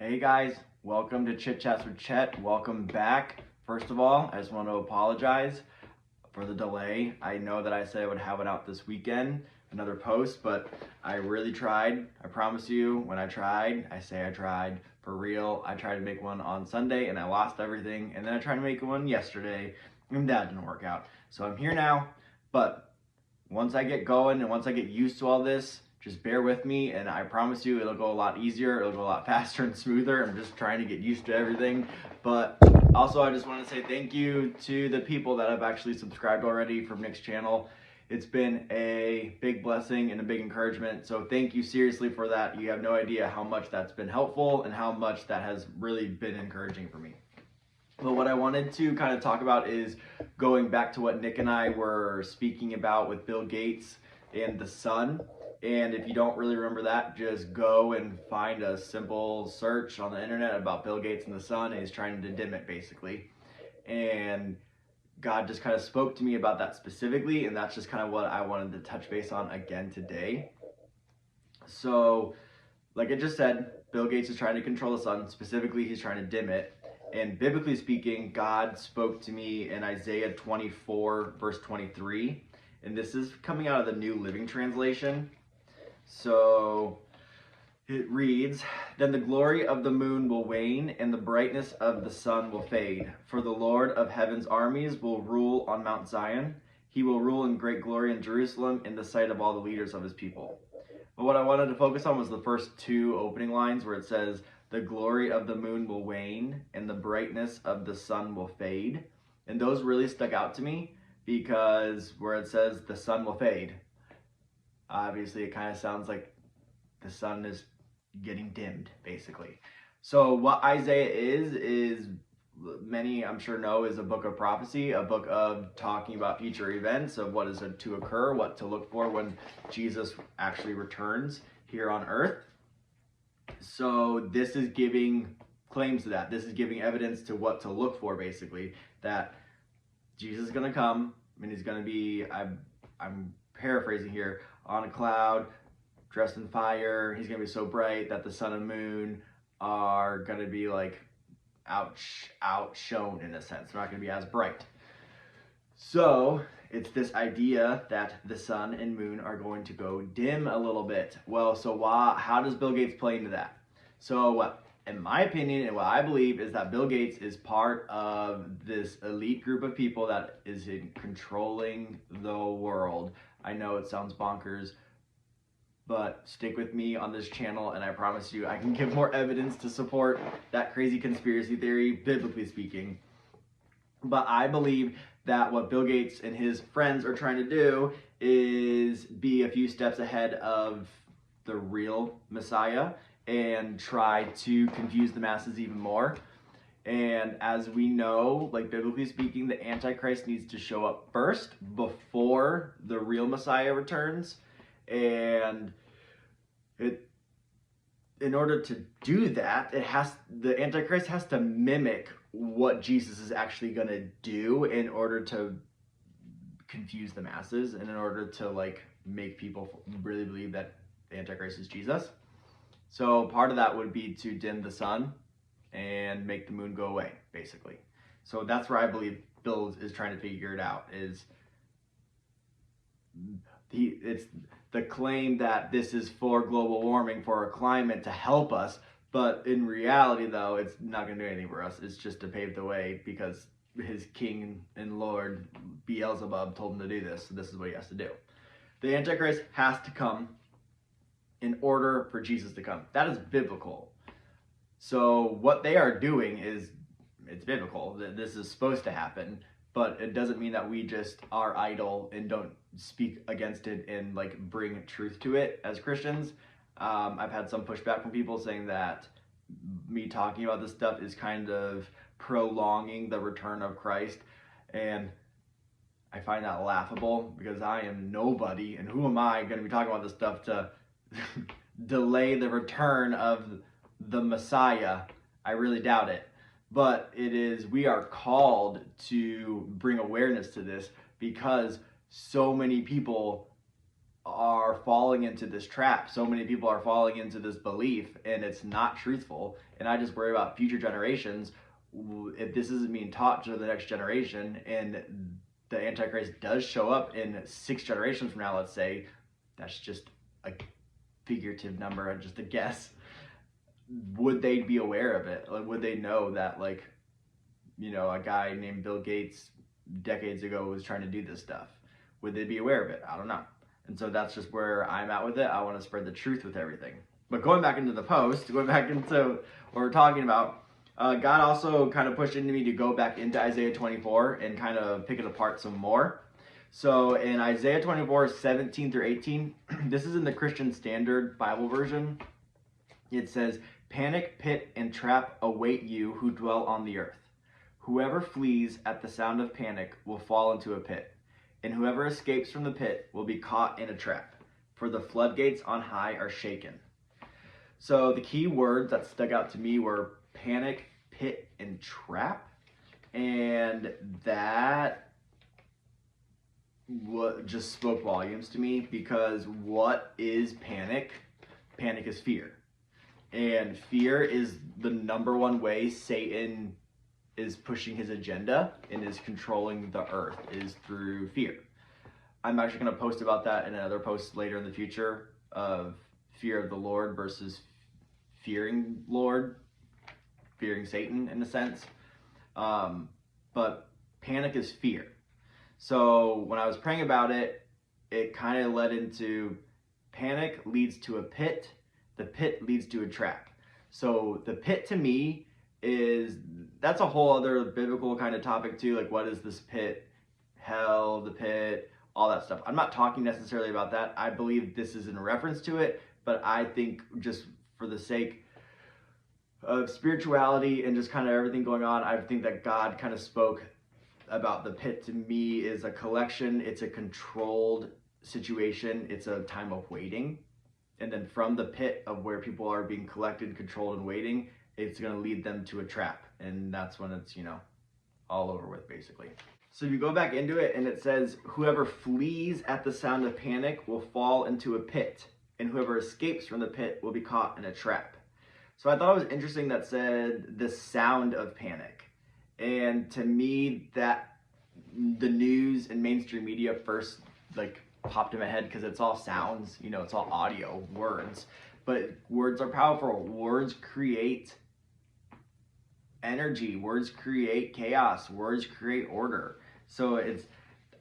Hey guys, welcome to Chit Chats with Chet. Welcome back. First of all, I just want to apologize for the delay. I know that I said I would have it out this weekend, another post, but I really tried. I promise you, when I tried, I say I tried for real. I tried to make one on Sunday and I lost everything, and then I tried to make one yesterday and that didn't work out. So I'm here now, but once I get going and once I get used to all this, just bear with me, and I promise you it'll go a lot easier, it'll go a lot faster and smoother. I'm just trying to get used to everything. But also, I just want to say thank you to the people that have actually subscribed already from Nick's channel. It's been a big blessing and a big encouragement, so thank you seriously for that. You have no idea how much that's been helpful and how much that has really been encouraging for me. But what I wanted to kind of talk about is going back to what Nick and I were speaking about with Bill Gates and the sun. And if you don't really remember that, just go and find a simple search on the internet about Bill Gates and the sun, and he's trying to dim it basically. And God just kind of spoke to me about that specifically, and that's just kind of what I wanted to touch base on again today. So, like I just said, Bill Gates is trying to control the sun. Specifically, he's trying to dim it. And biblically speaking, God spoke to me in Isaiah 24, verse 23. And this is coming out of the New Living Translation. So it reads, "Then the glory of the moon will wane and the brightness of the sun will fade. For the Lord of heaven's armies will rule on Mount Zion. He will rule in great glory in Jerusalem in the sight of all the leaders of his people." But what I wanted to focus on was the first two opening lines where it says, "The glory of the moon will wane and the brightness of the sun will fade." And those really stuck out to me because where it says the sun will fade, obviously it kind of sounds like the sun is getting dimmed basically. So what Isaiah is many I'm sure know, is a book of prophecy, a book of talking about future events, of what is to occur, what to look for when Jesus actually returns here on earth. So this is giving claims to that. This is giving evidence to what to look for basically, that Jesus is going to come and he's going to be, I'm paraphrasing here, on a cloud, dressed in fire. He's going to be so bright that the sun and moon are going to be like outshone in a sense. They're not going to be as bright. So it's this idea that the sun and moon are going to go dim a little bit. Well, so how does Bill Gates play into that? So what, in my opinion, and what I believe is that Bill Gates is part of this elite group of people that is controlling the world. I know it sounds bonkers, but stick with me on this channel and I promise you I can give more evidence to support that crazy conspiracy theory, biblically speaking. But I believe that what Bill Gates and his friends are trying to do is be a few steps ahead of the real Messiah and try to confuse the masses even more. And as we know, like biblically speaking, the Antichrist needs to show up first before the real Messiah returns. And in order to do that, the Antichrist has to mimic what Jesus is actually going to do in order to confuse the masses and in order to like make people really believe that the Antichrist is Jesus. So part of that would be to dim the sun and make the moon go away, basically. So that's where I believe Bill is trying to figure it out, it's the claim that this is for global warming, for our climate, to help us. But in reality, though, it's not going to do anything for us. It's just to pave the way because his king and Lord, Beelzebub, told him to do this. So this is what he has to do. The Antichrist has to come in order for Jesus to come. That is biblical. So what they are doing it's biblical. This is supposed to happen, but it doesn't mean that we just are idle and don't speak against it and like bring truth to it as Christians. I've had some pushback from people saying that me talking about this stuff is kind of prolonging the return of Christ, and I find that laughable because I am nobody, and who am I going to be talking about this stuff to delay the return of the Messiah? I really doubt it. But we are called to bring awareness to this because so many people are falling into this trap. So many people are falling into this belief, and it's not truthful. And I just worry about future generations. If this isn't being taught to the next generation, and the Antichrist does show up in 6 generations from now, let's say, that's just a figurative number and just a guess. Would they be aware of it? Like, would they know that, like, you know, a guy named Bill Gates decades ago was trying to do this stuff? Would they be aware of it? I don't know. And so that's just where I'm at with it. I want to spread the truth with everything. But going back into the post, going back into what we're talking about, God also kind of pushed into me to go back into Isaiah 24 and kind of pick it apart some more. So in Isaiah 24, 17 through 18, this is in the Christian Standard Bible version. It says, "Panic, pit, and trap await you who dwell on the earth. Whoever flees at the sound of panic will fall into a pit, and whoever escapes from the pit will be caught in a trap, for the floodgates on high are shaken." So the key words that stuck out to me were panic, pit, and trap. And that just spoke volumes to me, because what is panic? Panic is fear. And fear is the number one way Satan is pushing his agenda and is controlling the earth, is through fear. I'm actually going to post about that in another post later in the future, of fear of the Lord versus fearing Satan in a sense. But panic is fear. So when I was praying about it, it kind of led into panic leads to a pit. The pit leads to a trap. So the pit to me that's a whole other biblical kind of topic too. Like, what is this pit? Hell, the pit, all that stuff. I'm not talking necessarily about that. I believe this is in reference to it, but I think just for the sake of spirituality and just kind of everything going on, I think that God kind of spoke about the pit to me is a collection. It's a controlled situation. It's a time of waiting. And then from the pit of where people are being collected, controlled, and waiting, it's going to lead them to a trap. And that's when it's, all over with, basically. So if you go back into it, and it says, whoever flees at the sound of panic will fall into a pit, and whoever escapes from the pit will be caught in a trap. So I thought it was interesting that said the sound of panic. And to me, that the news and mainstream media first popped in my head, because it's all sounds, it's all audio, words. But words are powerful. Words create energy. Words create chaos. Words create order. So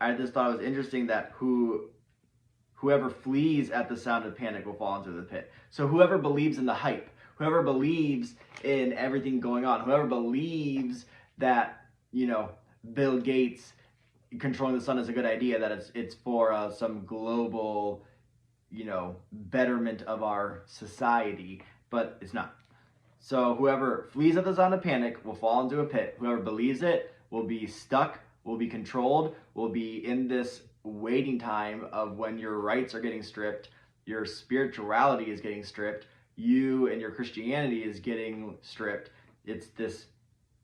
I just thought it was interesting that whoever flees at the sound of panic will fall into the pit. So whoever believes in the hype, whoever believes in everything going on, whoever believes that, Bill Gates controlling the sun is a good idea, that it's for some global, betterment of our society, but it's not. So whoever flees at the sound of panic will fall into a pit. Whoever believes it will be stuck, will be controlled, will be in this waiting time of when your rights are getting stripped, your spirituality is getting stripped, you and your Christianity is getting stripped. It's this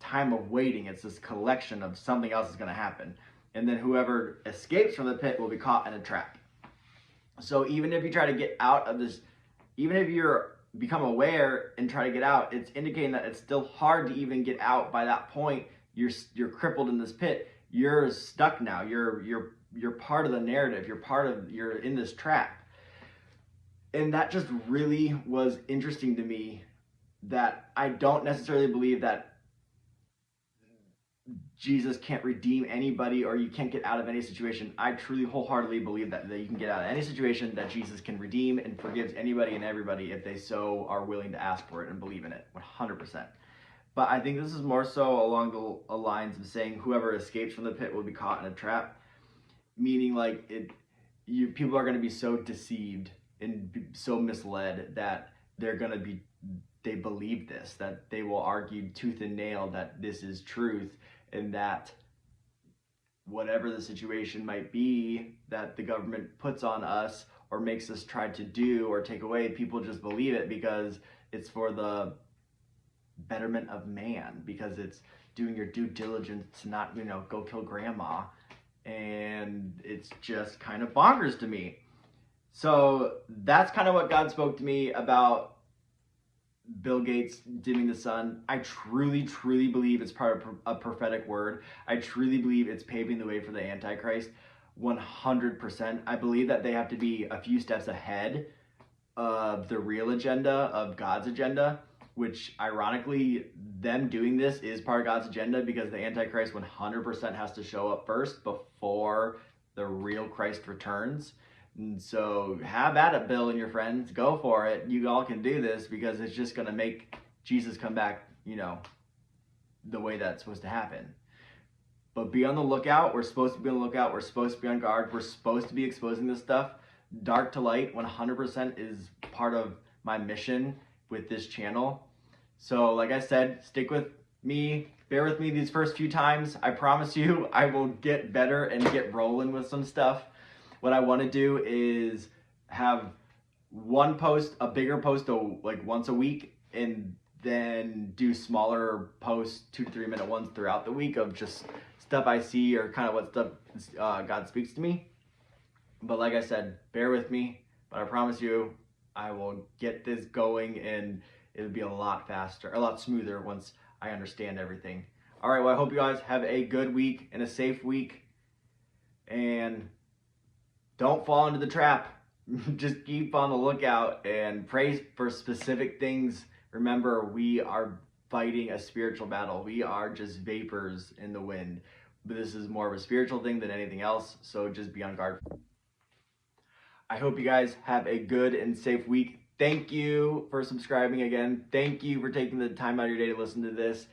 time of waiting. It's this collection of something else is going to happen. And then whoever escapes from the pit will be caught in a trap. So even if you try to get out of this, even if you're become aware and try to get out, it's indicating that it's still hard to even get out. By that point, you're crippled in this pit. You're stuck now. You're part of the narrative. You're in this trap. And that just really was interesting to me, that I don't necessarily believe that Jesus can't redeem anybody, or you can't get out of any situation. I truly wholeheartedly believe that you can get out of any situation, that Jesus can redeem and forgives anybody and everybody if they so are willing to ask for it and believe in it 100%. But I think this is more so along the lines of saying whoever escapes from the pit will be caught in a trap, meaning people are going to be so deceived and so misled that they believe this, that they will argue tooth and nail that this is truth, and that whatever the situation might be that the government puts on us or makes us try to do or take away, people just believe it because it's for the betterment of man, because it's doing your due diligence to not, go kill grandma. And it's just kind of bonkers to me. So that's kind of what God spoke to me about Bill Gates dimming the sun. I truly, truly believe it's part of a prophetic word. I truly believe it's paving the way for the Antichrist 100%. I believe that they have to be a few steps ahead of the real agenda, of God's agenda, which ironically, them doing this is part of God's agenda because the Antichrist 100% has to show up first before the real Christ returns. And so have at it, Bill and your friends. Go for it. You all can do this because it's just going to make Jesus come back, the way that's supposed to happen. But be on the lookout. We're supposed to be on the lookout. We're supposed to be on guard. We're supposed to be exposing this stuff. Dark to light 100% is part of my mission with this channel. So like I said, stick with me. Bear with me these first few times. I promise you I will get better and get rolling with some stuff. What I want to do is have one post, a bigger post like once a week, and then do smaller posts, 2 to 3 minute ones throughout the week of just stuff I see or kind of what stuff God speaks to me. But like I said, bear with me, but I promise you I will get this going and it'll be a lot faster, a lot smoother once I understand everything. All right, well, I hope you guys have a good week and a safe week, and don't fall into the trap. Just keep on the lookout and pray for specific things. Remember, we are fighting a spiritual battle. We are just vapors in the wind. But this is more of a spiritual thing than anything else, so just be on guard. I hope you guys have a good and safe week. Thank you for subscribing again. Thank you for taking the time out of your day to listen to this.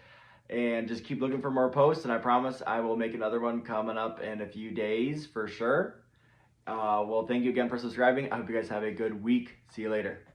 And just keep looking for more posts, and I promise I will make another one coming up in a few days for sure. Well, thank you again for subscribing. I hope you guys have a good week. See you later.